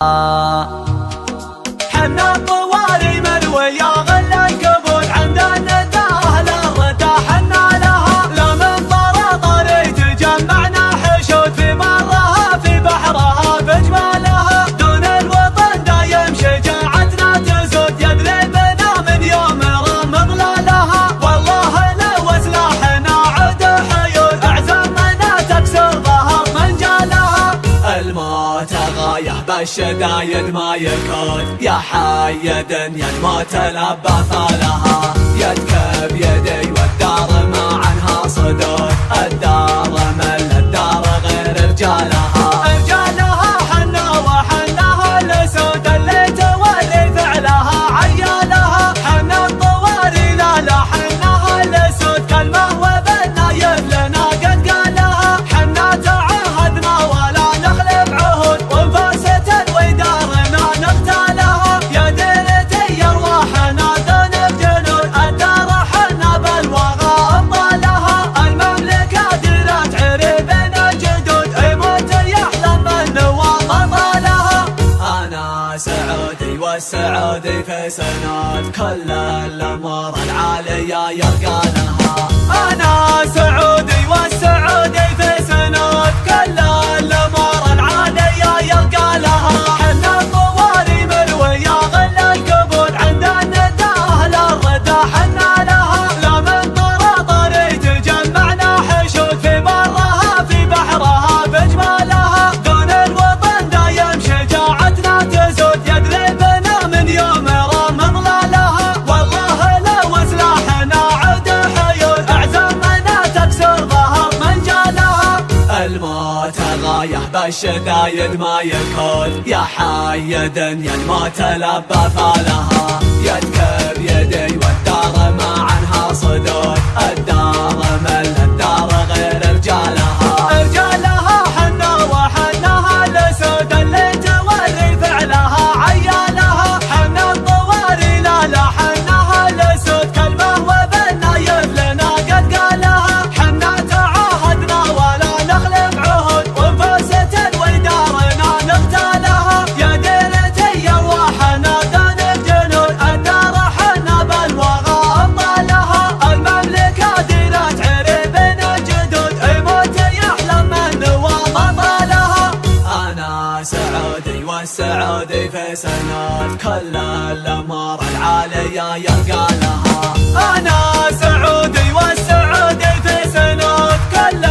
حنا الطواري من ويا غلا الكبود عند النداه للردى حنا لها لا من طرطري تجمعنا حشود في برها في بحرها بجمالها دون الوطن دايم شجاعتنا تزود يدري بنا من يوم رام ظلالها والله لو سلاحنا عود حيود اعزمنا تكسر ظهر من جالها الموت غايه بالشدايد ما يكون يا حيد يا الموت لبى لها يدك بيدي والدار ما عنها صدود الدار مل الدار غير رجالها حنا وحناها الاسود اللي تولي فعلها عيالها حنا الطواري لا حناها الاسود كلمه وبالنايب لنا قد قالها حنا تعهدنا ولا نخلف عهود وانفاسة ودارنا نغتالها يا ديرتي ارواحنا دون بجنود الدار حنا بالوغى ابطالها المملكه ديرت عريبنا الجدود يموت يحلم من وبطالها انا سعودي والسعودي في سنوات كل الامور العاليه يرقى لها انا سعودي والسعودي في سنوات كل الامور العاليه يرقى لها حنا الطواري من ويا غلا الكبود عند النداه للردى حنا لها لا من طرطري تجمعنا حشود في برها في بحرها بجمالها دون الوطن دايم شجاعتنا تزود يدري بنا من يوم رام ظلالها والله لو سلاحنا عود حيود اعزمنا تكسر ظهر من جالها الموت غايه بالشدايد ما يكون يا حيد يا الموت لبى لها يدك بيدي والدار ما عنها صدود الدار مل الدار غير رجالها حنا وحناها الاسود اللي توري فعلها عيالها حنا الطواري لا حناها الاسود كلمه وبالنايب لنا قد قالها حنا تعاهدنا ولا نخلف عهود وانفاسة ودارنا نغتالها يا ديرتي ارواحنا دون بجنود الدار حنا بالوغى ابطالها المملكه ديرت عريبنا الجدود يموت يحلم من وبطالها انا سعودي والسعودي في سنوات كل الامور العاليه يرقى لها انا سعودي والسعودي في سنوات كل